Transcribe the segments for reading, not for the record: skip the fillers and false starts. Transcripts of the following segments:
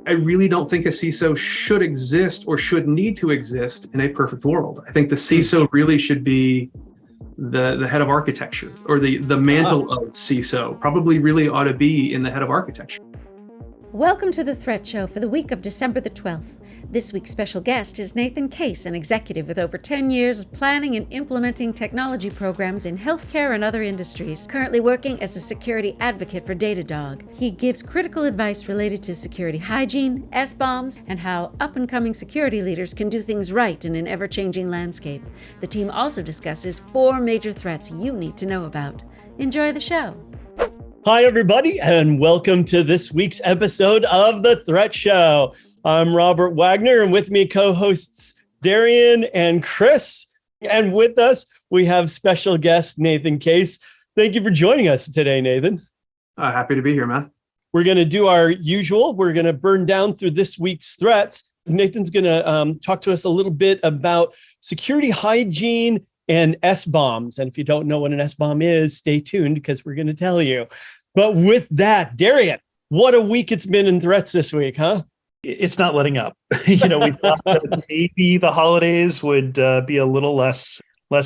I really don't think a CISO should exist or should need to exist in a perfect world. I think the CISO really should be the head of architecture, or the mantle of CISO probably really ought to be in the head of architecture. Welcome to the Threat Show for the week of December the 12th. This week's special guest is Nathan Case, an executive with over 10 years of planning and implementing technology programs in healthcare and other industries, currently working as a security advocate for Datadog. He gives critical advice related to security hygiene, SBOMs, and how up-and-coming security leaders can do things right in an ever-changing landscape. The team also discusses 4 major threats you need to know about. Enjoy the show. Hi, everybody, and welcome to this week's episode of The Threat Show. I'm Robert Wagner, and with me co-hosts Darian and Chris. And with us, we have special guest Nathan Case. Thank you for joining us today, Nathan. Happy to be here, man. We're going to do our usual. We're going to burn down through this week's threats. Nathan's going to talk to us a little bit about security hygiene and SBOMs. And if you don't know what an SBOM is, stay tuned because we're going to tell you. But with that, Darian, what a week it's been in threats this week, huh? It's not letting up. We thought that maybe the holidays would be a little less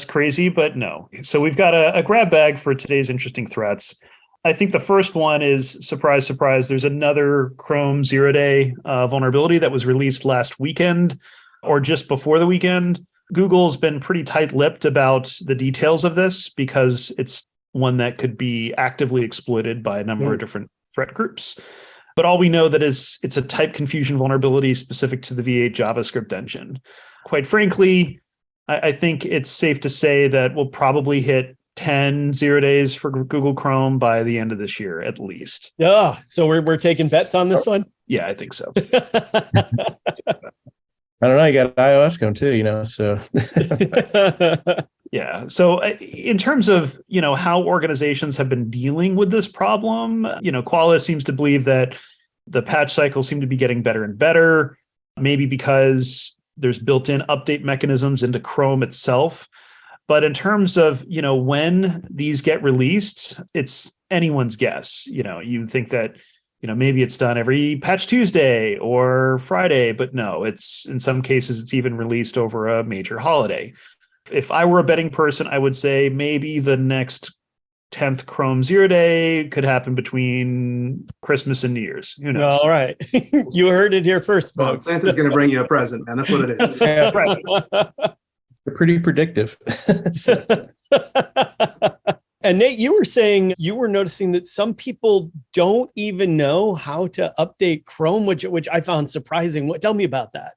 crazy, but no. So we've got a grab bag for today's interesting threats. I think the first one is, surprise, surprise, there's another Chrome 0-day vulnerability that was released last weekend or just before the weekend. Google's been pretty tight-lipped about the details of this because it's one that could be actively exploited by a number of different threat groups. But all we know that is it's a type confusion vulnerability specific to the V8 JavaScript engine. Quite frankly, I think it's safe to say that we'll probably hit 10 0 days for Google Chrome by the end of this year, at least. Yeah, so we're taking bets on this one? Yeah, I think so. I don't know. You got iOS going too, so. Yeah. So in terms of, how organizations have been dealing with this problem, Qualys seems to believe that the patch cycles seem to be getting better and better, maybe because there's built-in update mechanisms into Chrome itself. But in terms of, when these get released, it's anyone's guess. You think that, maybe it's done every Patch Tuesday or Friday, but no, it's in some cases, it's even released over a major holiday. If I were a betting person, I would say maybe the next 10th Chrome 0-day could happen between Christmas and New Year's. Who knows? All right. You heard it here first, folks. Santa's going to bring you a present, man. That's what it is. Yeah, Right. they're pretty predictive. And Nate, you were saying you were noticing that some people don't even know how to update Chrome, which I found surprising. Tell me about that.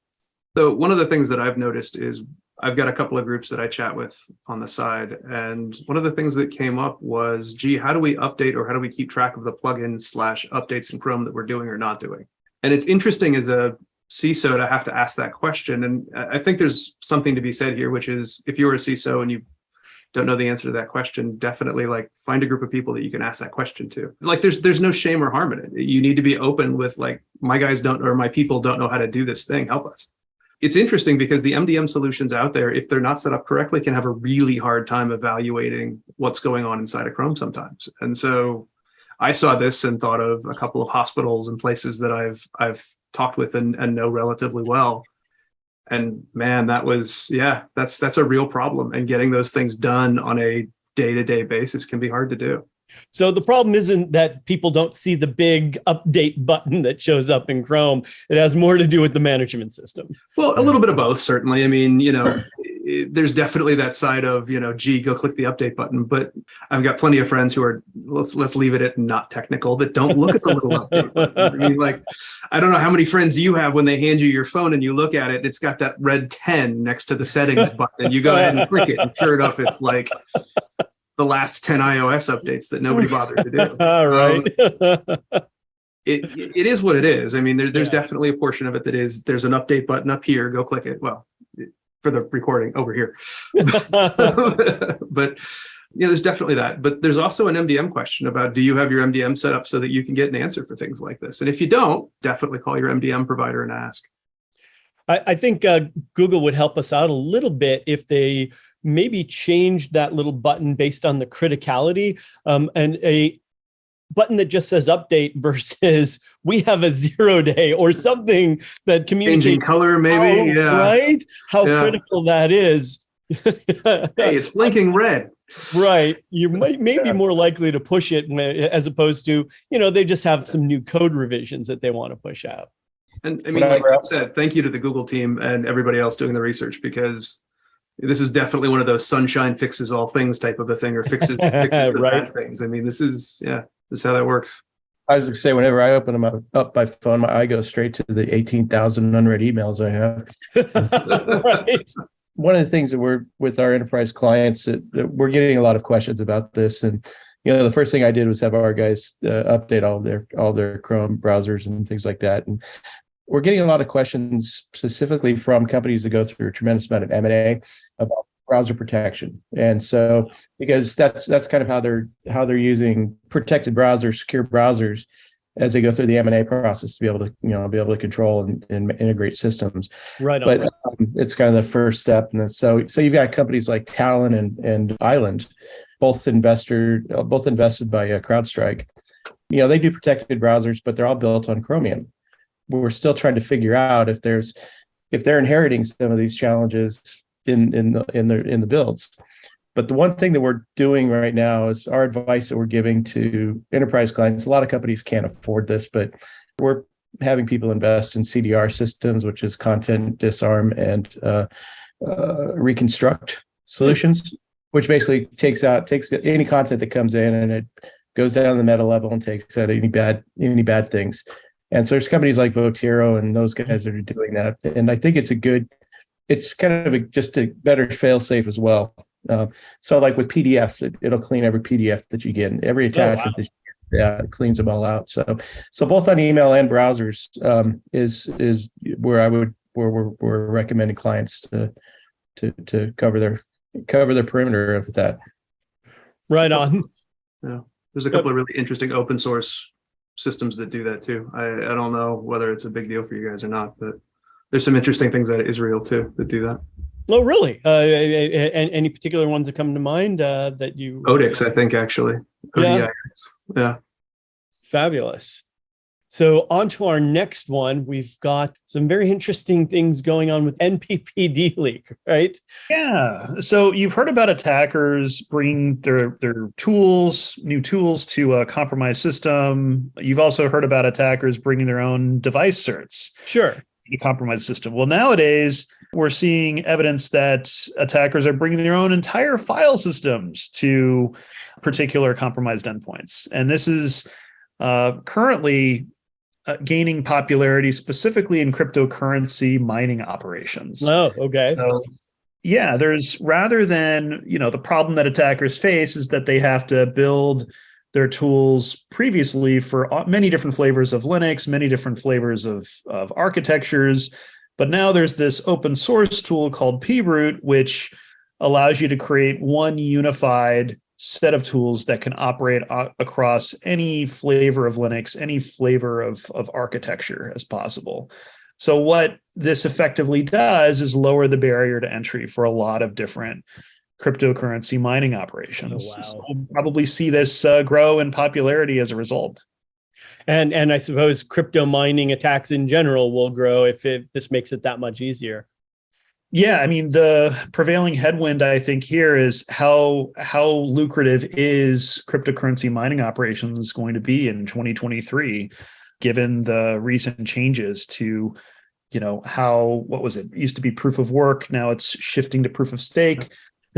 So one of the things that I've noticed is I've got a couple of groups that I chat with on the side. And one of the things that came up was, how do we update or how do we keep track of the plugins / updates in Chrome that we're doing or not doing? And it's interesting as a CISO to have to ask that question. And I think there's something to be said here, which is if you're a CISO and you don't know the answer to that question, definitely find a group of people that you can ask that question to. There's no shame or harm in it. You need to be open with my guys don't, or my people don't know how to do this thing. Help us. It's interesting because the MDM solutions out there, if they're not set up correctly, can have a really hard time evaluating what's going on inside of Chrome sometimes. And so I saw this and thought of a couple of hospitals and places that I've talked with and know relatively well. And man, that's a real problem. And getting those things done on a day-to-day basis can be hard to do. So the problem isn't that people don't see the big update button that shows up in Chrome. It has more to do with the management systems. Well, a little bit of both, certainly. I mean, there's definitely that side of, go click the update button. But I've got plenty of friends who are, let's leave it at not technical, that don't look at the little update button. I mean, I don't know how many friends you have when they hand you your phone and you look at it, it's got that red 10 next to the settings button and you go ahead and click it. And sure enough, it's the last 10 iOS updates that nobody bothered to do. All right. It is what it is. I mean, there's definitely a portion of it that is, there's an update button up here, go click it. Well, for the recording over here. But there's definitely that. But there's also an MDM question about, do you have your MDM set up so that you can get an answer for things like this? And if you don't, definitely call your MDM provider and ask. I think Google would help us out a little bit if they maybe changed that little button based on the criticality. And button that just says update versus we have a 0 day or something that communicates Changing color, maybe. Yeah. right? How Yeah. critical that is. Hey, it's blinking red. Right. You may be more likely to push it as opposed to, they just have some new code revisions that they want to push out. And I mean, like I said, thank you to the Google team and everybody else doing the research, because this is definitely one of those sunshine fixes all things type of a thing, or fixes the right. bad things. I mean, this is how that works. I was going to say, whenever I open them up by phone, my eye goes straight to the 18,000 unread emails I have. Right. One of the things that we're with our enterprise clients that we're getting a lot of questions about this, and the first thing I did was have our guys update all their Chrome browsers and things like that, and we're getting a lot of questions specifically from companies that go through a tremendous amount of M&A about browser protection. And so, because that's kind of how they're using protected browsers, secure browsers, as they go through the M&A process to be able to control and integrate systems. Right. But it's kind of the first step. And so you've got companies like Talon and Island, both invested by CrowdStrike. They do protected browsers, but they're all built on Chromium. We're still trying to figure out if they're inheriting some of these challenges in the builds. But the one thing that we're doing right now is our advice that we're giving to enterprise clients. A lot of companies can't afford this, but we're having people invest in CDR systems, which is content disarm and reconstruct solutions, which basically takes any content that comes in and it goes down the meta level and takes out any bad things. And so there's companies like Votero and those guys that are doing that. And I think it's kind of just a better fail safe as well. So like with PDFs, it'll clean every PDF that you get, and every attachment that you get, it cleans them all out. So both on email and browsers is where we're recommending clients to cover their perimeter of that. Right on. Yeah, there's a couple of really interesting open source systems that do that too. I don't know whether it's a big deal for you guys or not, but there's some interesting things out of Israel too that do that. Oh, really? Any particular ones that come to mind that you? Odix, I think, actually. Yeah. Yeah. Fabulous. So on to our next one. We've got some very interesting things going on with NPPD leak, right? Yeah. So you've heard about attackers bringing their tools, new tools to a compromised system. You've also heard about attackers bringing their own device certs. Sure. A compromised system. Well, nowadays we're seeing evidence that attackers are bringing their own entire file systems to particular compromised endpoints, and this is currently gaining popularity specifically in cryptocurrency mining operations. Oh, okay. So, yeah, there's rather than the problem that attackers face is that they have to build their tools previously for many different flavors of Linux, many different flavors of architectures. But now there's this open source tool called PRoot, which allows you to create one unified set of tools that can operate across any flavor of Linux, any flavor of architecture as possible. So what this effectively does is lower the barrier to entry for a lot of different cryptocurrency mining operations. Oh, wow. So we'll probably see this grow in popularity as a result. And I suppose crypto mining attacks in general will grow if this makes it that much easier. Yeah, I mean, the prevailing headwind, I think, here is how lucrative is cryptocurrency mining operations going to be in 2023, given the recent changes to, what was it? It used to be proof of work. Now it's shifting to proof of stake.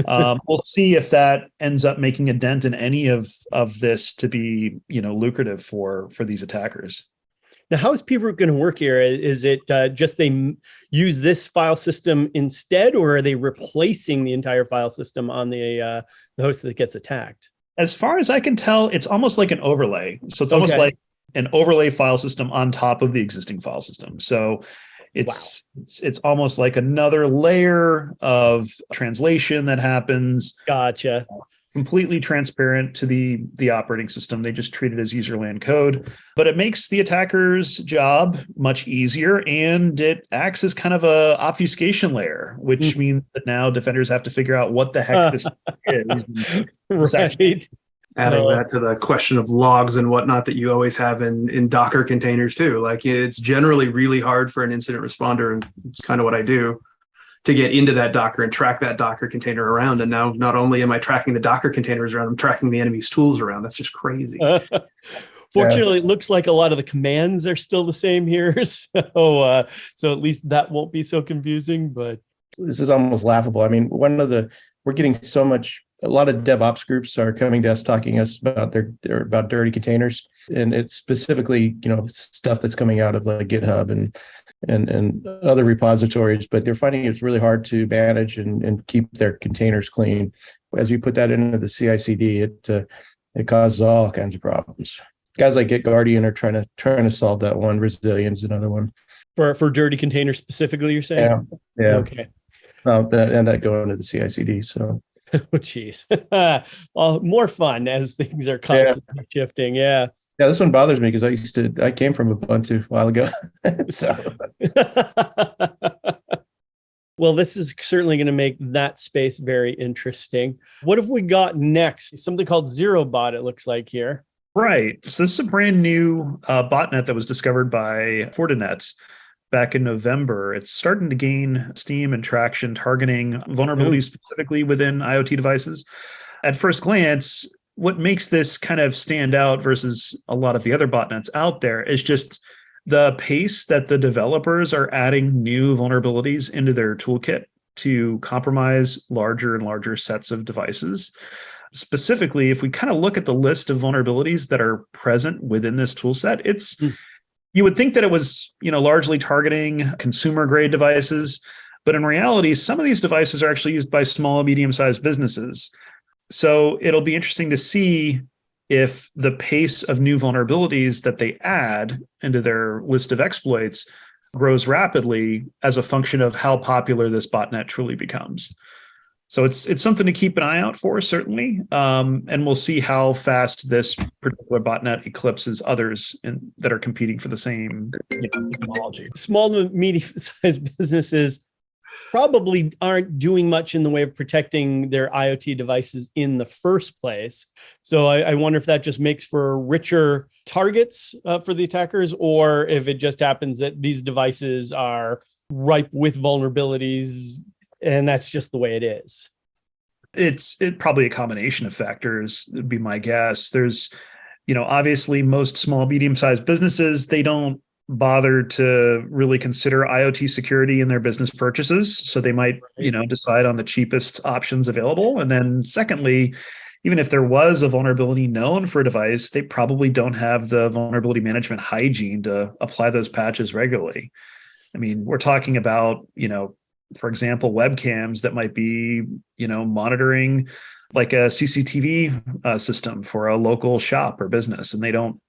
We'll see if that ends up making a dent in any of this to be, lucrative for these attackers. Now, how is PRoot going to work here? Is it just they use this file system instead, or are they replacing the entire file system on the host that gets attacked? As far as I can tell, it's almost like an overlay. So it's almost like an overlay file system on top of the existing file system. So it's almost like another layer of translation that happens. Gotcha. Completely transparent to the operating system. They just treat it as userland code, but it makes the attacker's job much easier, and it acts as kind of a obfuscation layer, which means that now defenders have to figure out what the heck this is. Right. Adding that to the question of logs and whatnot that you always have in Docker containers too. Like it's generally really hard for an incident responder, and it's kind of what I do, to get into that Docker and track that Docker container around. And now not only am I tracking the Docker containers around, I'm tracking the enemy's tools around. That's just crazy. Fortunately, it looks like a lot of the commands are still the same here. So at least that won't be so confusing, but This is almost laughable. I mean, we're getting so much. A lot of DevOps groups are coming to us, talking to us about about dirty containers, and it's specifically stuff that's coming out of like GitHub and other repositories. But they're finding it's really hard to manage and keep their containers clean. As we put that into the CI/CD, it causes all kinds of problems. Guys like GitGuardian are trying to solve that one. Resilien's another one for dirty containers specifically. You're saying, yeah. Okay. And that go into the CI/CD. So. Oh, geez. Well, more fun as things are constantly shifting. Yeah. Yeah, this one bothers me because I came from Ubuntu a while ago. So. Well, this is certainly going to make that space very interesting. What have we got next? Something called Zerobot, it looks like here. Right. So this is a brand new botnet that was discovered by Fortinet back in November. It's starting to gain steam and traction, targeting vulnerabilities specifically within IoT devices. At first glance, what makes this kind of stand out versus a lot of the other botnets out there is just the pace that the developers are adding new vulnerabilities into their toolkit to compromise larger and larger sets of devices. Specifically, if we kind of look at the list of vulnerabilities that are present within this tool set, you would think that it was, largely targeting consumer grade devices, but in reality, some of these devices are actually used by small and medium-sized businesses. So it'll be interesting to see if the pace of new vulnerabilities that they add into their list of exploits grows rapidly as a function of how popular this botnet truly becomes. So it's something to keep an eye out for, certainly. And we'll see how fast this particular botnet eclipses others that are competing for the same technology. Small to medium-sized businesses probably aren't doing much in the way of protecting their IoT devices in the first place. So I wonder if that just makes for richer targets for the attackers, or if it just happens that these devices are ripe with vulnerabilities and that's just the way it is. It's probably a combination of factors, would be my guess. There's, obviously most small, medium-sized businesses, they don't bother to really consider IoT security in their business purchases. So they might, decide on the cheapest options available. And then secondly, even if there was a vulnerability known for a device, they probably don't have the vulnerability management hygiene to apply those patches regularly. I mean, we're talking about, for example, webcams that might be, monitoring like a CCTV system for a local shop or business, and they don't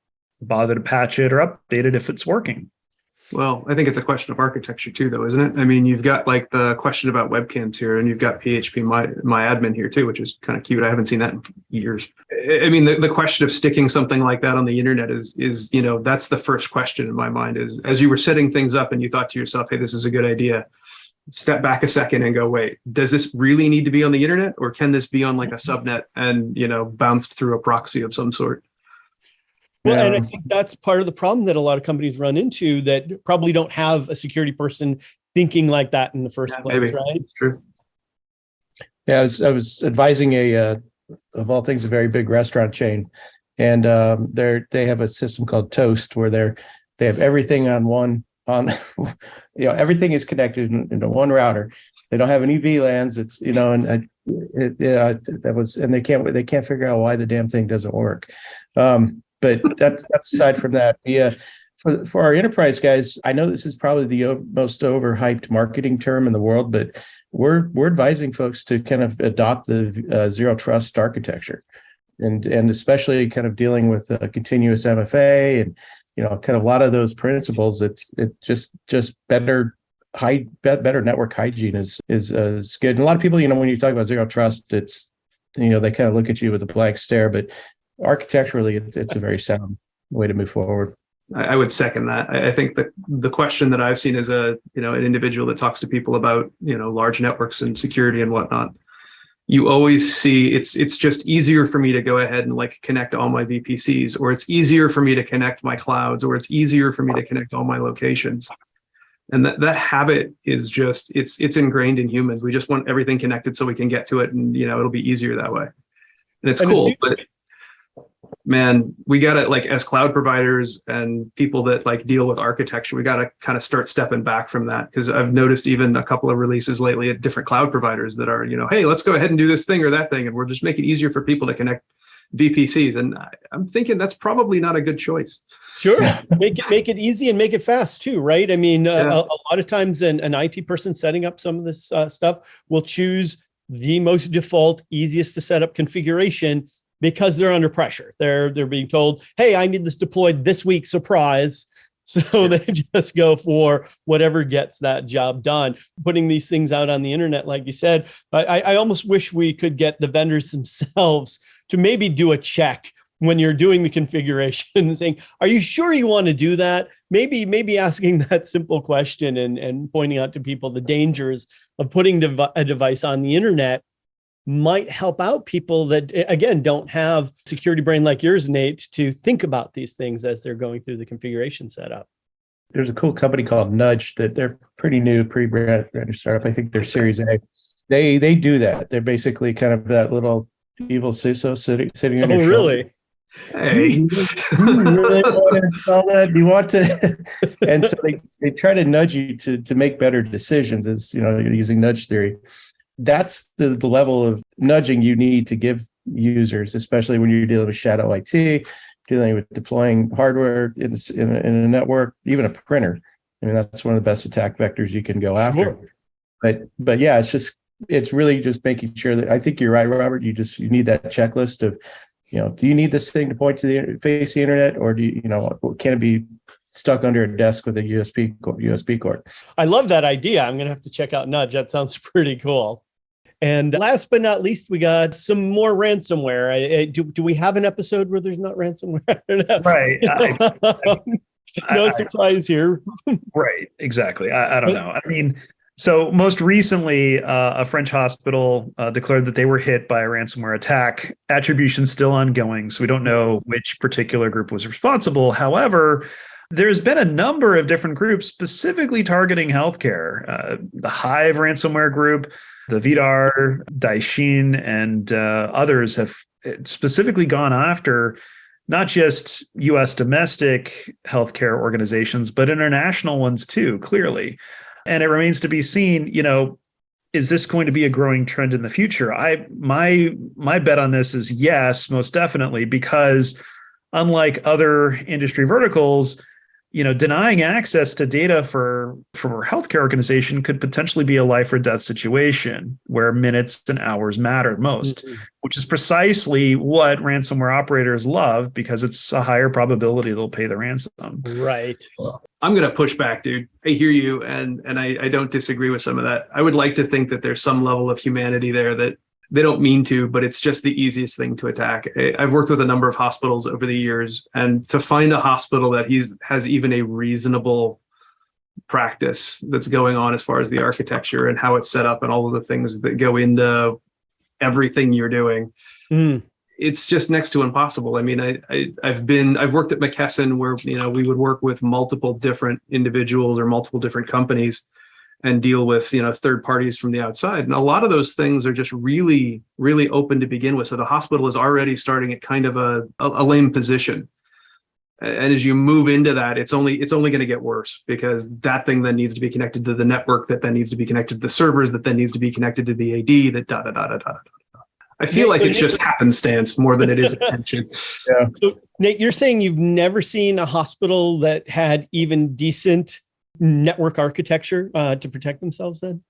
bother to patch it or update it if it's working. Well, I think it's a question of architecture too, though, isn't it? I mean, you've got like the question about webcams here, and you've got PHP my admin here too, which is kind of cute. I haven't seen that in years. I mean, the question of sticking something like that on the internet is that's the first question in my mind. Is as you were setting things up and you thought to yourself, hey, this is a good idea. Step back a second and go, wait, does this really need to be on the internet, or can this be on like a subnet and bounced through a proxy of some sort? Well, and I think that's part of the problem that a lot of companies run into, that probably don't have a security person thinking like that in the first place, maybe. right? It's true. Yeah, I was advising of all things, a very big restaurant chain, and they have a system called Toast where they have everything everything is connected into one router. They don't have any VLANs. It's and they can't figure out why the damn thing doesn't work. But that's aside from that. For our enterprise guys, I know this is probably the most overhyped marketing term in the world, but we're advising folks to kind of adopt the zero trust architecture, and especially kind of dealing with continuous MFA and kind of a lot of those principles. It's just better network hygiene is good. And a lot of people, when you talk about zero trust, it's they kind of look at you with a blank stare, but architecturally, it's a very sound way to move forward. I would second that. I think the question that I've seen as an individual that talks to people about large networks and security and whatnot you always see it's just easier for me to go ahead and like connect all my VPCs, or it's easier for me to connect my clouds, or it's easier for me to connect all my locations. And that habit is just, it's ingrained in humans. We just want everything connected so we can get to it, and it'll be easier that way. And it's cool, but man, we gotta, like, as cloud providers and people that like deal with architecture, we gotta kind of start stepping back from that, because I've noticed even a couple of releases lately at different cloud providers that are, hey, let's go ahead and do this thing or that thing, and we're just making it easier for people to connect VPCs. And I'm thinking that's probably not a good choice. Sure. Make it easy and make it fast too, right? I mean, a lot of times an IT person setting up some of this stuff will choose the most default, easiest to set up configuration because they're under pressure. They're being told, hey, I need this deployed this week, surprise. So they just go for whatever gets that job done. Putting these things out on the internet, like you said, I almost wish we could get the vendors themselves to maybe do a check when you're doing the configuration, saying, are you sure you want to do that? Maybe asking that simple question and pointing out to people the dangers of putting a device on the internet might help out people that, again, don't have security brain like yours, Nate, to think about these things as they're going through the configuration setup. There's a cool company called Nudge that they're pretty new, brand new startup. I think they're Series A. They do that. They're basically kind of that little evil CISO sitting on your shoulder. Really? Hey, you really want to install that? Do you want to? And so they try to nudge you to make better decisions, as you're using nudge theory. That's the level of nudging you need to give users, especially when you're dealing with shadow IT, dealing with deploying hardware in a network, even a printer. I mean, that's one of the best attack vectors you can go after. Sure. But yeah, it's really just making sure that, I think you're right, Robert. You need that checklist of, do you need this thing to point to the face of the internet, or can it be stuck under a desk with a USB cord? I love that idea. I'm going to have to check out Nudge. That sounds pretty cool. And last but not least, we got some more ransomware. Do we have an episode where there's not ransomware? Right. No surprise here. Right. Exactly. I don't know. I mean, so most recently, a French hospital declared that they were hit by a ransomware attack. Attribution still ongoing, so we don't know which particular group was responsible. However, there's been a number of different groups specifically targeting healthcare. The Hive ransomware group, the Vidar, Daishin, and others have specifically gone after not just U.S. domestic healthcare organizations, but international ones too, clearly. And it remains to be seen, is this going to be a growing trend in the future? My bet on this is yes, most definitely, because unlike other industry verticals, denying access to data for a healthcare organization could potentially be a life or death situation where minutes and hours matter most, which is precisely what ransomware operators love, because it's a higher probability they'll pay the ransom. Right. I'm going to push back, dude. I hear you, and I don't disagree with some of that. I would like to think that there's some level of humanity there that they don't mean to, but it's just the easiest thing to attack. I've worked with a number of hospitals over the years, and to find a hospital that has even a reasonable practice that's going on as far as the architecture and how it's set up and all of the things that go into everything you're doing, it's just next to impossible. I mean, I've worked at McKesson where, we would work with multiple different individuals or multiple different companies and deal with, third parties from the outside. And a lot of those things are just really, really open to begin with. So the hospital is already starting at kind of a lame position. And as you move into that, it's only going to get worse, because that thing then needs to be connected to the network, that then needs to be connected to the servers, that then needs to be connected to the AD, that da da da da da da. I feel like it's just happenstance more than it is intention. Yeah. So Nate, you're saying you've never seen a hospital that had even decent network architecture to protect themselves then?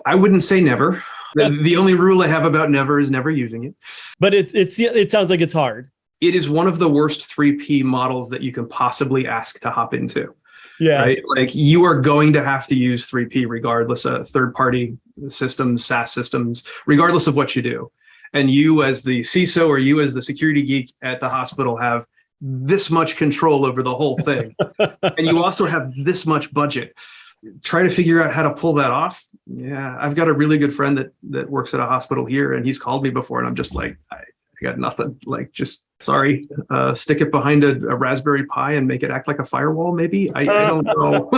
I wouldn't say never. The only rule I have about never is never using it. But it sounds like it's hard. It is one of the worst 3P models that you can possibly ask to hop into. Yeah. Right? Like, you are going to have to use 3P regardless of third-party systems, SaaS systems, regardless of what you do. And you as the CISO or you as the security geek at the hospital have this much control over the whole thing. And you also have this much budget. try to figure out how to pull that off. Yeah, I've got a really good friend that works at a hospital here, and he's called me before, and I'm just like, I got nothing. Like, just sorry, stick it behind a Raspberry Pi and make it act like a firewall. Maybe I don't know.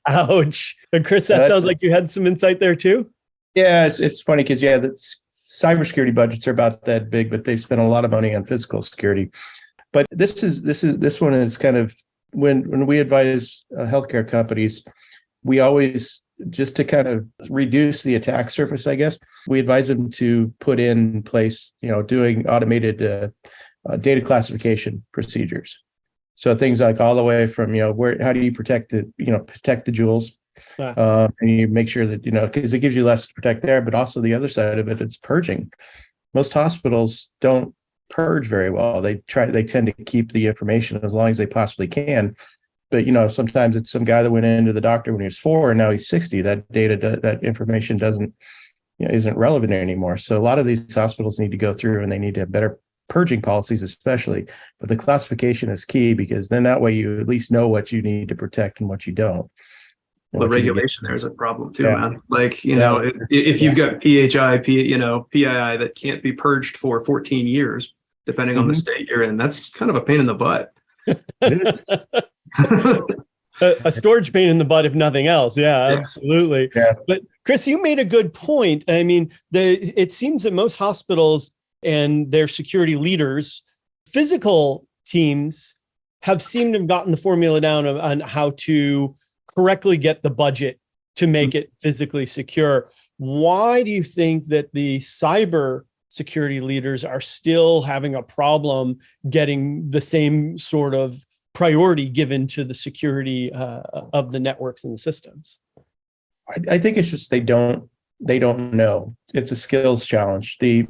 Ouch. And Chris, that sounds like you had some insight there too. Yeah, it's funny because the cybersecurity budgets are about that big, but they spend a lot of money on physical security. But this one is kind of when we advise healthcare companies, we always, just to kind of reduce the attack surface, I guess, we advise them to put in place, doing automated data classification procedures. So things like all the way from, how do you protect the jewels? And you make sure that, because it gives you less to protect there, but also the other side of it, it's purging. Most hospitals don't purge very well. They tend to keep the information as long as they possibly can. But, sometimes it's some guy that went into the doctor when he was 4 and now he's 60. That data, that information isn't relevant anymore. So a lot of these hospitals need to go through and they need to have better purging policies, especially. But the classification is key, because then that way you at least know what you need to protect and what you don't. The regulation there is a problem too, man. Like, if you've got PHI, PII that can't be purged for 14 years, depending on the state you're in, that's kind of a pain in the butt. A storage pain in the butt, if nothing else. Yeah, absolutely. Yeah. But Chris, you made a good point. I mean, it seems that most hospitals and their security leaders, physical teams, have seemed to have gotten the formula down on how to correctly get the budget to make it physically secure. Why do you think that the cyber security leaders are still having a problem getting the same sort of priority given to the security of the networks and the systems? I think it's just they don't know. It's a skills challenge. A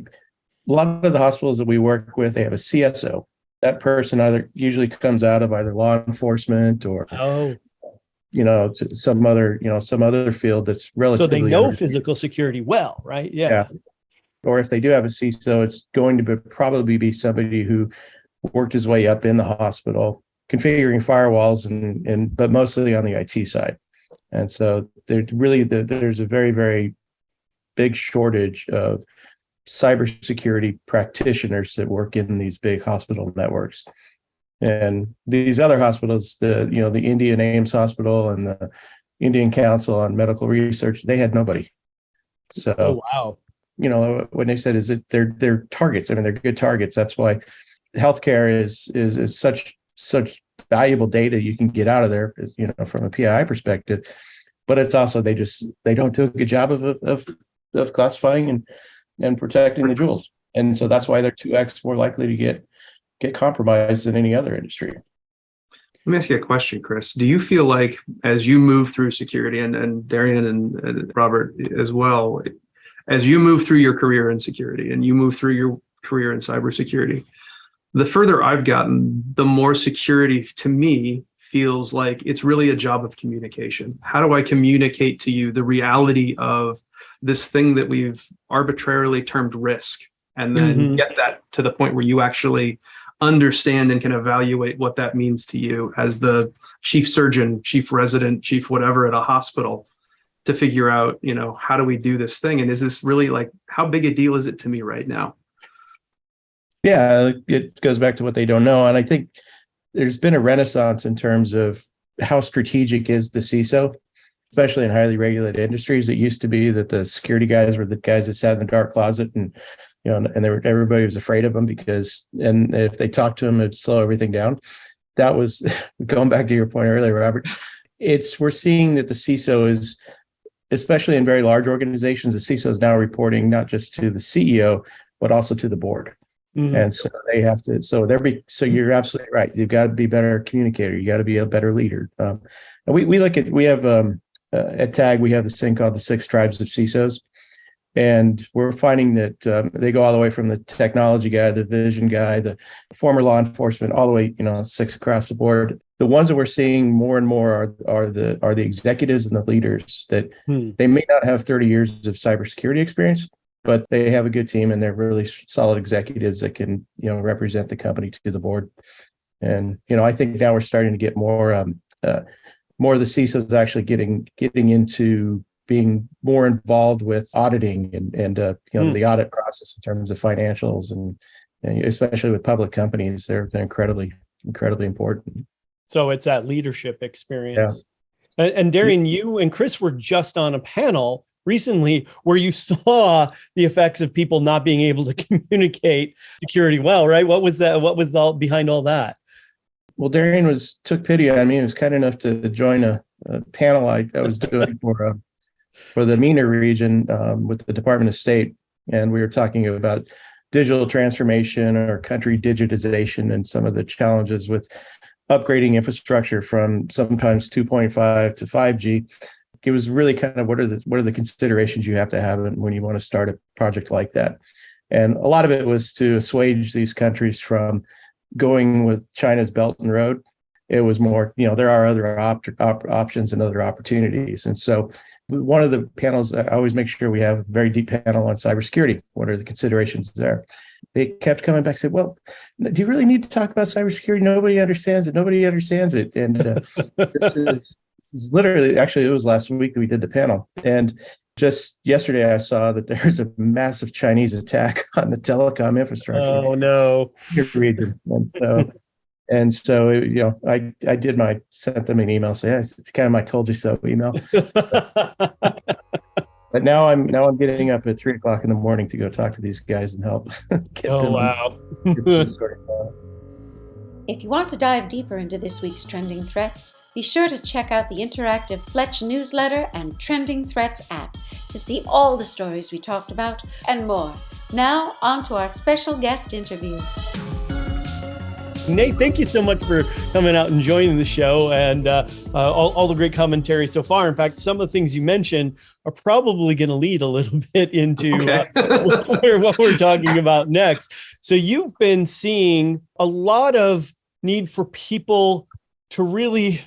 lot of the hospitals that we work with, they have a CSO. That person usually comes out of either law enforcement or some other field that's relatively. So they know physical security well, right? Yeah. Or if they do have a CISO, it's going to probably be somebody who worked his way up in the hospital, configuring firewalls but mostly on the IT side. And so there's a very, very big shortage of cybersecurity practitioners that work in these big hospital networks. And these other hospitals, the Indian AIMS Hospital and the Indian Council on Medical Research, they had nobody. So, wow. What they said is that they're targets. I mean, they're good targets. That's why healthcare is such valuable data you can get out of there, from a PII perspective. But it's also they don't do a good job of classifying and protecting the jewels. And so that's why they're 2x more likely to get compromised than any other industry. Let me ask you a question, Chris. Do you feel like as you move through security, and Darian and Robert as well, as you move through your career in security and you move through your career in cybersecurity, the further I've gotten, the more security to me feels like it's really a job of communication. How do I communicate to you the reality of this thing that we've arbitrarily termed risk, and then get that to the point where you actually understand and can evaluate what that means to you as the chief surgeon, chief resident, chief whatever at a hospital, to figure out, how do we do this thing? And is this really, like, how big a deal is it to me right now? Yeah, it goes back to what they don't know. And I think there's been a renaissance in terms of how strategic is the CISO, especially in highly regulated industries. It used to be that the security guys were the guys that sat in the dark closet and everybody was afraid of them and if they talked to them, it'd slow everything down. That was going back to your point earlier, Robert. We're seeing that the CISO is, especially in very large organizations, the CISO is now reporting not just to the CEO, but also to the board. And so they have to, so you're absolutely right. You've got to be a better communicator. You got to be a better leader. And we have at TAG, we have this thing called the 6 tribes of CISOs. And we're finding that they go all the way from the technology guy, the vision guy, the former law enforcement, all the way, 6 across the board. The ones that we're seeing more and more are the executives and the leaders that they may not have 30 years of cybersecurity experience, but they have a good team and they're really solid executives that can, represent the company to the board. And, I think now we're starting to get more more of the CISOs actually getting into being more involved with auditing and the audit process in terms of financials and especially with public companies, they're incredibly important. So it's that leadership experience. Yeah. And Darian, you and Chris were just on a panel recently where you saw the effects of people not being able to communicate security well, right? What was that? What was all behind all that? Well, Darian took pity on me and was kind enough to join a panel I was doing for the MENA region with the Department of State. And we were talking about digital transformation or country digitization and some of the challenges with upgrading infrastructure from sometimes 2.5 to 5G. It was really kind of what are the considerations you have to have when you want to start a project like that. And a lot of it was to assuage these countries from going with China's Belt and Road. It was more, there are other options and other opportunities. And so one of the panels, I always make sure we have a very deep panel on cybersecurity. What are the considerations there? They kept coming back and said, well, do you really need to talk about cybersecurity? Nobody understands it. Nobody understands it. And this is literally, actually, it was last week that we did the panel. And just yesterday, I saw that there's a massive Chinese attack on the telecom infrastructure. Oh, no. Region. And so, I sent them an email. So yeah, it's kind of my told you so email. But now I'm getting up at 3:00 in the morning to go talk to these guys and help get them. Wow. If you want to dive deeper into this week's trending threats, be sure to check out the interactive Fletch newsletter and Trending Threats app to see all the stories we talked about and more. Now, on to our special guest interview. Nate, thank you so much for coming out and joining the show and all the great commentary so far. In fact, some of the things you mentioned are probably going to lead a little bit into what we're talking about next. So you've been seeing a lot of need for people to really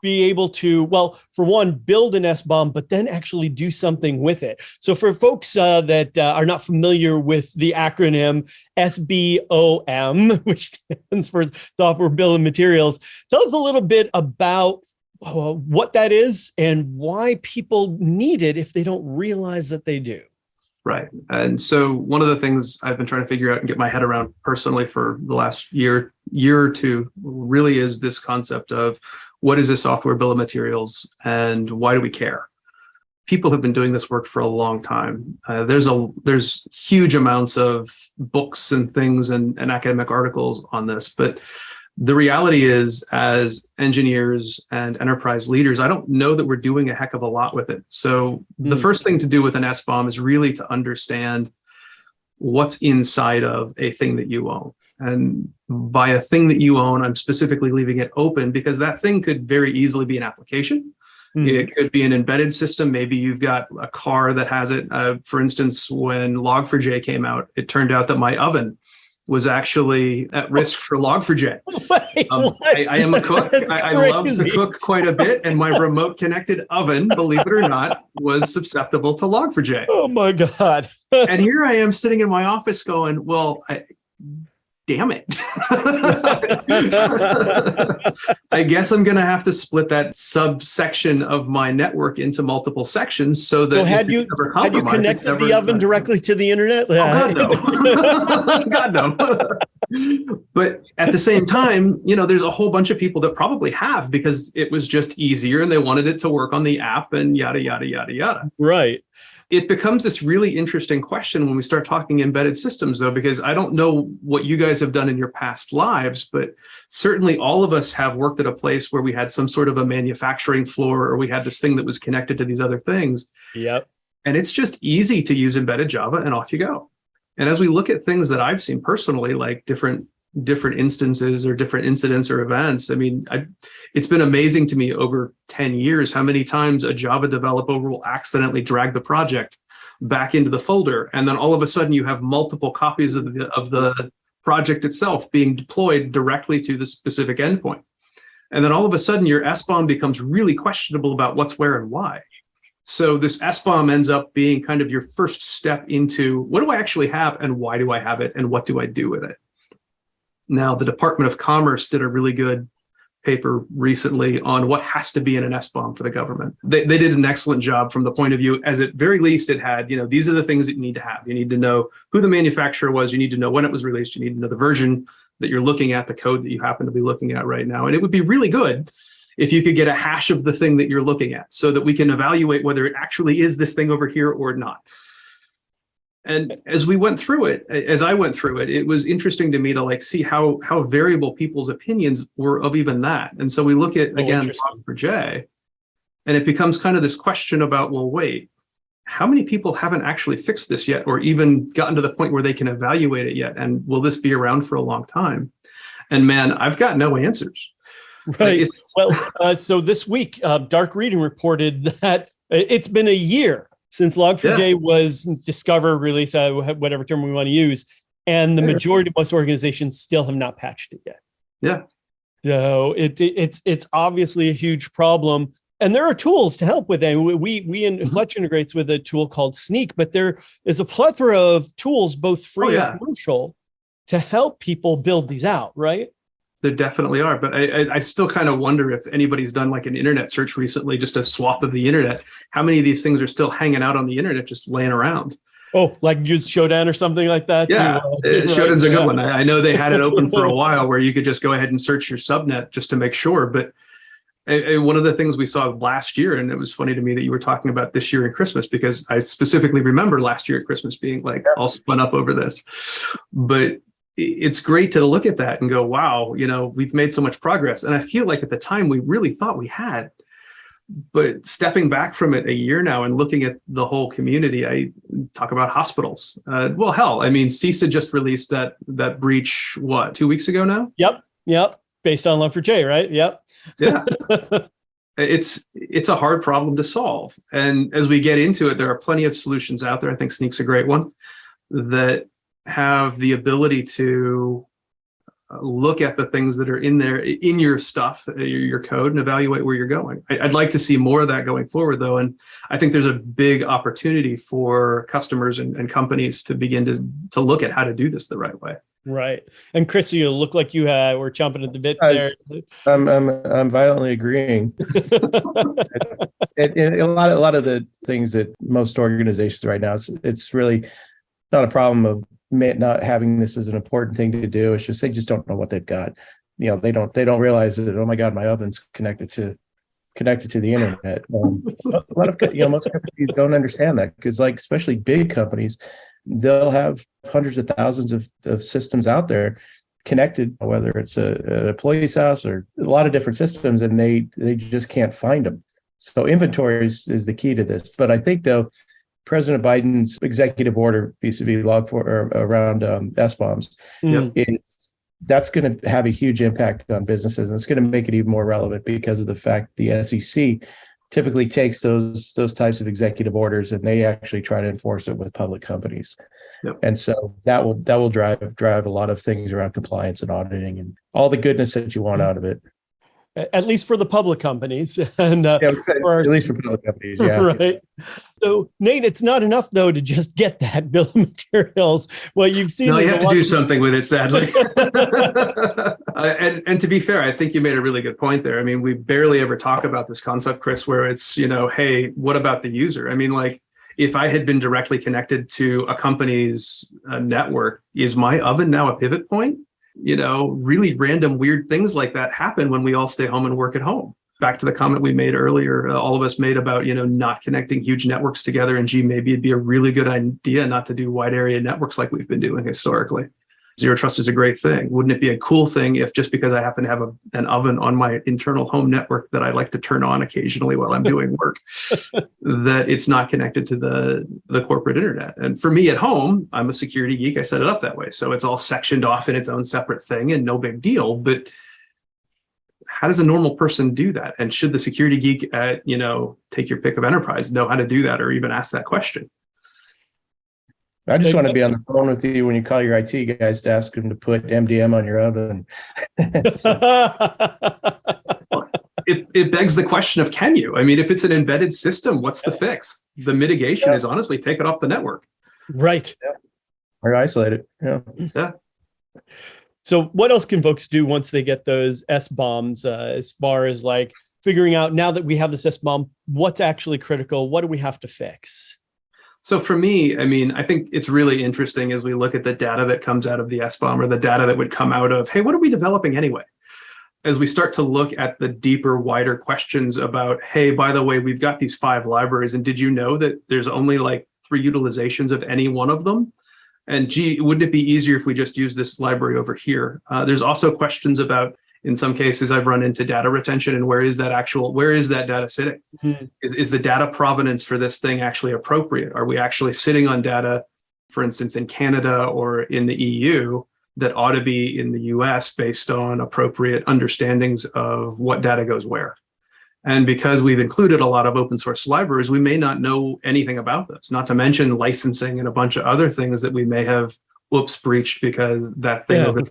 be able to, well, for one, build an SBOM, but then actually do something with it. So for folks that are not familiar with the acronym SBOM, which stands for Software Bill of Materials, tell us a little bit about what that is and why people need it if they don't realize that they do. Right. And so one of the things I've been trying to figure out and get my head around personally for the last year or two really is this concept of what is a software bill of materials and why do we care? People have been doing this work for a long time. There's huge amounts of books and things and academic articles on this, but the reality is, as engineers and enterprise leaders, I don't know that we're doing a heck of a lot with it. So the first thing to do with an SBOM is really to understand what's inside of a thing that you own. And by a thing that you own, I'm specifically leaving it open because that thing could very easily be an application. It could be an embedded system. Maybe you've got a car that has it. For instance, when Log4j came out, it turned out that my oven was actually at risk for Log4j. I am a cook. I love to cook quite a bit, and my remote connected oven, believe it or not, was susceptible to Log4j. Oh my God. And here I am sitting in my office going, well, damn it. I guess I'm going to have to split that subsection of my network into multiple sections so that had you connected the oven directly to the internet? Oh, God, no. God, no. But at the same time, there's a whole bunch of people that probably have because it was just easier and they wanted it to work on the app and yada, yada, yada, yada. Right. It becomes this really interesting question when we start talking embedded systems, though, because I don't know what you guys have done in your past lives, but certainly all of us have worked at a place where we had some sort of a manufacturing floor or we had this thing that was connected to these other things. Yep. And it's just easy to use embedded Java and off you go. And as we look at things that I've seen personally, like different instances or different incidents or events, I mean, it's been amazing to me over 10 years how many times a Java developer will accidentally drag the project back into the folder. And then all of a sudden you have multiple copies of the project itself being deployed directly to the specific endpoint. And then all of a sudden your SBOM becomes really questionable about what's where and why. So this SBOM ends up being kind of your first step into what do I actually have and why do I have it and what do I do with it? Now, the Department of Commerce did a really good paper recently on what has to be in an SBOM for the government. They did an excellent job from the point of view, as at very least it had, these are the things that you need to have. You need to know who the manufacturer was. You need to know when it was released. You need to know the version that you're looking at, the code that you happen to be looking at right now. And it would be really good if you could get a hash of the thing that you're looking at so that we can evaluate whether it actually is this thing over here or not. And as I went through it, it was interesting to me to see how variable people's opinions were of even that. And so we look at, again, Log4j, and it becomes kind of this question about, well, wait, how many people haven't actually fixed this yet or even gotten to the point where they can evaluate it yet? And will this be around for a long time? And man, I've got no answers. Right. So this week, Dark Reading reported that it's been a year since Log4j was discovered, released, whatever term we want to use, and the majority of most organizations still have not patched it yet. Yeah. So it's obviously a huge problem, and there are tools to help with it. We in Fletch integrates with a tool called Sneak, but there is a plethora of tools, both free and commercial, to help people build these out. Right. There definitely are, but I still kind of wonder if anybody's done like an internet search recently, just a swath of the internet. How many of these things are still hanging out on the internet, just laying around? Oh, like use Shodan or something like that? Yeah, Shodan's a good one. I know they had it open for a while where you could just go ahead and search your subnet just to make sure. But one of the things we saw last year, and it was funny to me that you were talking about this year at Christmas, because I specifically remember last year at Christmas being all spun up over this. But it's great to look at that and go, wow, we've made so much progress. And I feel like at the time we really thought we had, but stepping back from it a year now and looking at the whole community, I talk about hospitals. CISA just released that breach, 2 weeks ago now? Yep. Based on Log4j, right? Yep. Yeah. It's a hard problem to solve. And as we get into it, there are plenty of solutions out there. I think Sneak's a great one that have the ability to look at the things that are in there, in your stuff, your code, and evaluate where you're going. I'd like to see more of that going forward, though. And I think there's a big opportunity for customers and companies to begin to look at how to do this the right way. Right. And Chris, you look like you were chomping at the bit there. I'm violently agreeing. And a lot of the things that most organizations right now, it's really not a problem of not having this as an important thing to do. It's just they just don't know what they've got. They don't realize that, oh my God, my oven's connected to the internet. A lot of most companies don't understand that, because especially big companies, they'll have hundreds of thousands of systems out there connected, whether it's an employee's house or a lot of different systems, and they just can't find them. So inventory is the key to this. But I think, though, President Biden's executive order vis-a-vis Log4 around SBOMs, that's going to have a huge impact on businesses, and it's going to make it even more relevant because of the fact the SEC typically takes those types of executive orders and they actually try to enforce it with public companies. Yep. And so that will drive a lot of things around compliance and auditing and all the goodness that you want out of it. At least for the public companies, and at least for public companies, yeah. Right. So, Nate, it's not enough though to just get that bill of materials. Well, you've seen. No, you have to do something with it, sadly. And to be fair, I think you made a really good point there. I mean, we barely ever talk about this concept, Chris, where it's hey, what about the user? I mean, if I had been directly connected to a company's network, is my oven now a pivot point? Really random, weird things like that happen when we all stay home and work at home. Back to the comment we made earlier, all of us made about, not connecting huge networks together. And maybe it'd be a really good idea not to do wide area networks like we've been doing historically. Zero trust is a great thing. Wouldn't it be a cool thing if just because I happen to have an oven on my internal home network that I like to turn on occasionally while I'm doing work, that it's not connected to the corporate internet? And for me at home, I'm a security geek. I set it up that way. So it's all sectioned off in its own separate thing and no big deal. But how does a normal person do that? And should the security geek at, take your pick of enterprise know how to do that or even ask that question? I just want to be on the phone with you when you call your IT guys to ask them to put MDM on your oven. It begs the question of, can you? I mean, if it's an embedded system, what's the fix? The mitigation is honestly take it off the network. Right. Or isolate it. Yeah. So what else can folks do once they get those SBOMs as far as like figuring out now that we have this SBOM, what's actually critical? What do we have to fix? So for me, I mean, I think it's really interesting as we look at the data that comes out of the SBOM or the data that would come out of, hey, what are we developing anyway? As we start to look at the deeper, wider questions about, hey, by the way, we've got these 5 libraries, and did you know that there's only like 3 utilizations of any one of them? And gee, wouldn't it be easier if we just use this library over here? There's also questions about, in some cases, I've run into data retention and where is that data sitting? Mm-hmm. Is the data provenance for this thing actually appropriate? Are we actually sitting on data, for instance, in Canada or in the EU that ought to be in the US based on appropriate understandings of what data goes where? And because we've included a lot of open source libraries, we may not know anything about those, not to mention licensing and a bunch of other things that we may have, breached because that thing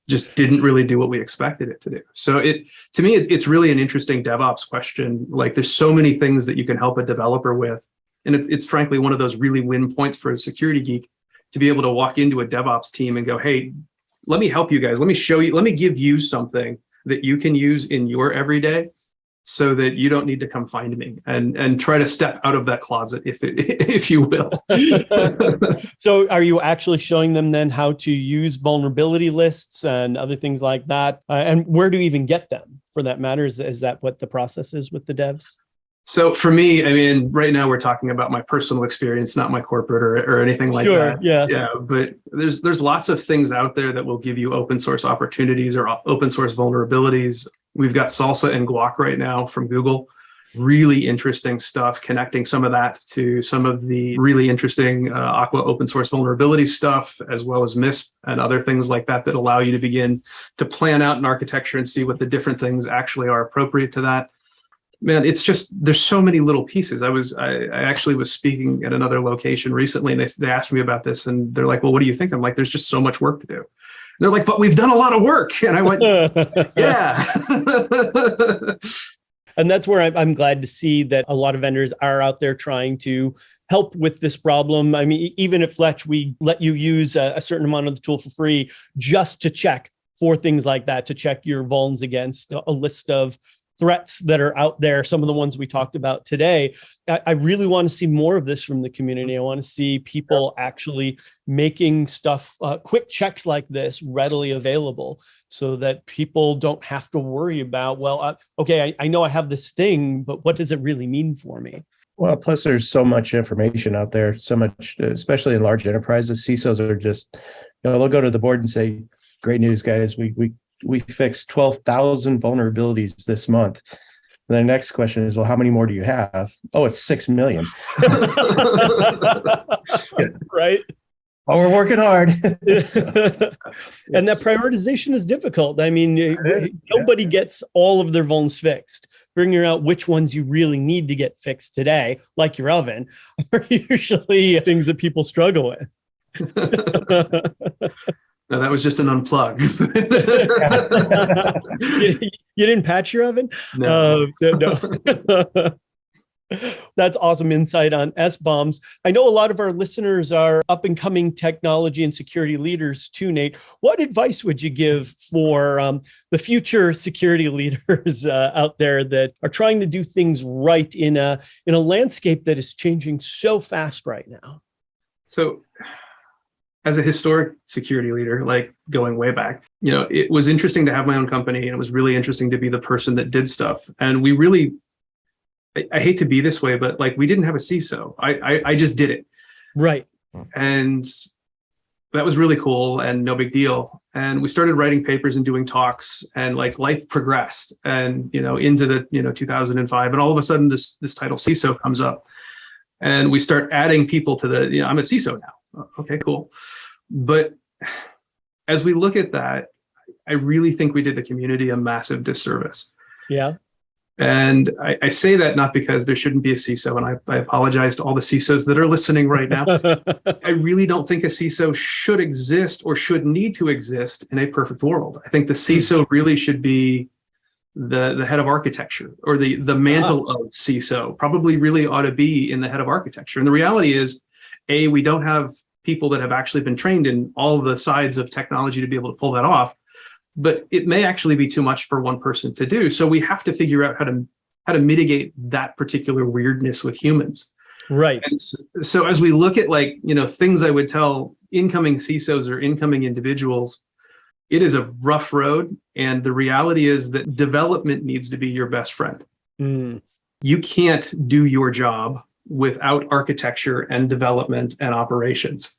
just didn't really do what we expected it to do. So to me, it's really an interesting DevOps question. Like there's so many things that you can help a developer with. And it's frankly one of those really win points for a security geek to be able to walk into a DevOps team and go, hey, let me help you guys. Let me show you, let me give you something that you can use in your everyday so that you don't need to come find me and try to step out of that closet, if you will. So are you actually showing them then how to use vulnerability lists and other things like that? And where do you even get them for that matter? Is that what the process is with the devs? So for me, I mean, right now we're talking about my personal experience, not my corporate or anything like that. Yeah. But there's lots of things out there that will give you open source opportunities or open source vulnerabilities. We've got Salsa and Guac right now from Google. Really interesting stuff, connecting some of that to some of the really interesting Aqua open source vulnerability stuff, as well as MISP and other things like that allow you to begin to plan out an architecture and see what the different things actually are appropriate to that. Man, it's just, there's so many little pieces. I actually was speaking at another location recently and they asked me about this and they're like, well, what do you think? I'm like, there's just so much work to do. They're like, but we've done a lot of work. And I went, yeah. And that's where I'm glad to see that a lot of vendors are out there trying to help with this problem. I mean, even at Fletch, we let you use a certain amount of the tool for free just to check for things like that, to check your vulns against a list of threats that are out there, some of the ones we talked about today. I really want to see more of this from the community. I want to see people actually making stuff, quick checks like this readily available so that people don't have to worry about, well, okay, I know I have this thing, but what does it really mean for me? Well, plus there's so much information out there, so much, especially in large enterprises. CISOs are just, they'll go to the board and say, great news, guys, we fixed 12,000 vulnerabilities this month. The next question is, well, how many more do you have? Oh, it's 6 million. Right. Oh, we're working hard. And that prioritization is difficult. I mean, nobody gets all of their vulns fixed. Figuring out which ones you really need to get fixed today, like your oven, are usually things that people struggle with. No, that was just an unplug. You didn't patch your oven? No. No. That's awesome insight on SBOMs. I know a lot of our listeners are up and coming technology and security leaders too, Nate. What advice would you give for the future security leaders out there that are trying to do things right in a landscape that is changing so fast right now? So, as a historic security leader, like going way back, it was interesting to have my own company and it was really interesting to be the person that did stuff. And we really, I hate to be this way, but like we didn't have a CISO. I just did it. Right. And that was really cool and no big deal. And we started writing papers and doing talks and like life progressed and, into the, 2005. And all of a sudden this title CISO comes up and we start adding people to the, I'm a CISO now. Okay, cool. But as we look at that, I really think we did the community a massive disservice. Yeah. And I say that not because there shouldn't be a CISO, and I apologize to all the CISOs that are listening right now. I really don't think a CISO should exist or should need to exist in a perfect world. I think the CISO really should be the head of architecture, or the mantle of CISO probably really ought to be in the head of architecture. And the reality is, we don't have people that have actually been trained in all the sides of technology to be able to pull that off. But it may actually be too much for one person to do. So we have to figure out how to mitigate that particular weirdness with humans. Right. And so as we look at things I would tell incoming CISOs or incoming individuals, it is a rough road. And the reality is that development needs to be your best friend. Mm. You can't do your job without architecture and development and operations.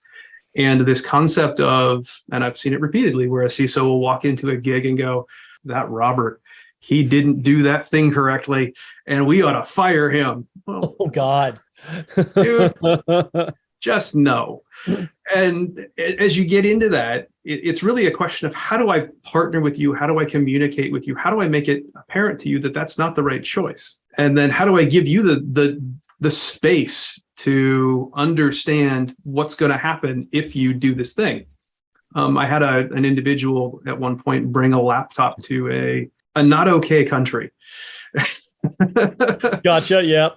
And this concept of, and I've seen it repeatedly, where a CISO will walk into a gig and go, that Robert, he didn't do that thing correctly, and we ought to fire him. Well, Oh, God. dude, just no. And as you get into that, it's really a question of, how do I partner with you? How do I communicate with you? How do I make it apparent to you that that's not the right choice? And then how do I give you the space to understand what's going to happen if you do this thing? I had an individual at one point bring a laptop to a not okay country. Gotcha. Yeah.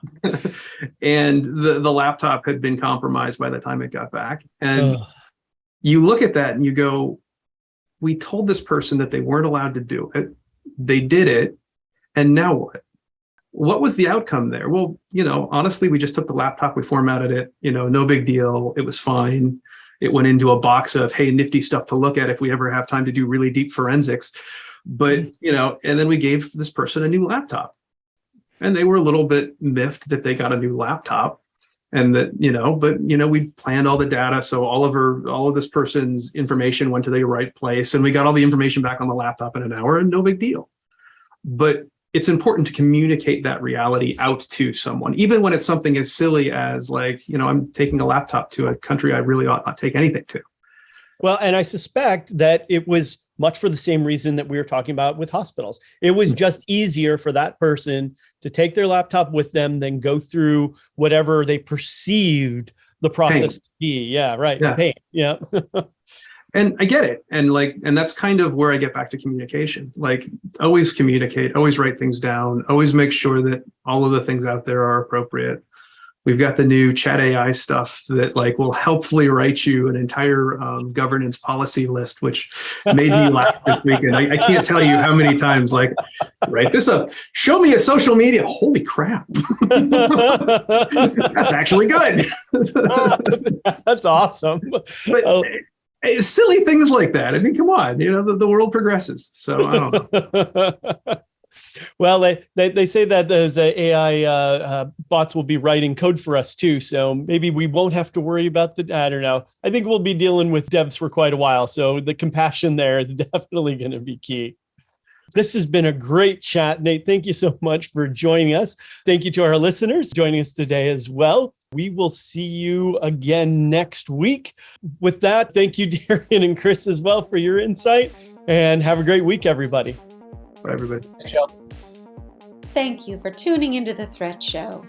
And the laptop had been compromised by the time it got back. And you look at that and you go, we told this person that they weren't allowed to do it. They did it. And now what? What was the outcome there? Well, honestly, we just took the laptop, we formatted it, no big deal. It was fine. It went into a box of, hey, nifty stuff to look at if we ever have time to do really deep forensics. But, and then we gave this person a new laptop. And they were a little bit miffed that they got a new laptop, and that, we planned all the data. So all of this person's information went to the right place, and we got all the information back on the laptop in an hour, and no big deal. But it's important to communicate that reality out to someone, even when it's something as silly as I'm taking a laptop to a country I really ought not take anything to. Well, and I suspect that it was much for the same reason that we were talking about with hospitals. It was just easier for that person to take their laptop with them than go through whatever they perceived the process to be. Yeah, right. Yeah. Pain. Yeah. And I get it. And that's kind of where I get back to communication. Always communicate, always write things down, always make sure that all of the things out there are appropriate. We've got the new chat AI stuff that will helpfully write you an entire governance policy list, which made me laugh this weekend. I can't tell you how many times, write this up, show me a social media. Holy crap. That's actually good. That's awesome. But it's silly things like that. I mean, come on, the world progresses. So I don't know. Well, they say that those AI bots will be writing code for us too. So maybe we won't have to worry about I don't know. I think we'll be dealing with devs for quite a while. So the compassion there is definitely going to be key. This has been a great chat, Nate. Thank you so much for joining us. Thank you to our listeners joining us today as well. We will see you again next week. With that, thank you, Darian and Chris, as well, for your insight, and have a great week, everybody. Bye, everybody. Thanks, Sheldon. Thank you for tuning into The Threat Show.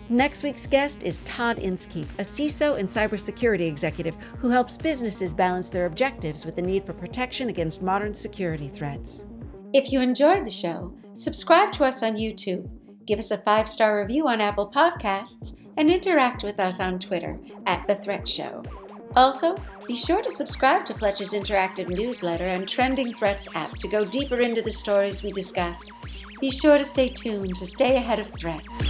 Next week's guest is Todd Inskeep, a CISO and cybersecurity executive who helps businesses balance their objectives with the need for protection against modern security threats. If you enjoyed the show, subscribe to us on YouTube, give us a 5-star review on Apple Podcasts, and interact with us on Twitter @The Threat Show. Also, be sure to subscribe to Fletch's interactive newsletter and Trending Threats app to go deeper into the stories we discuss. Be sure to stay tuned to stay ahead of threats.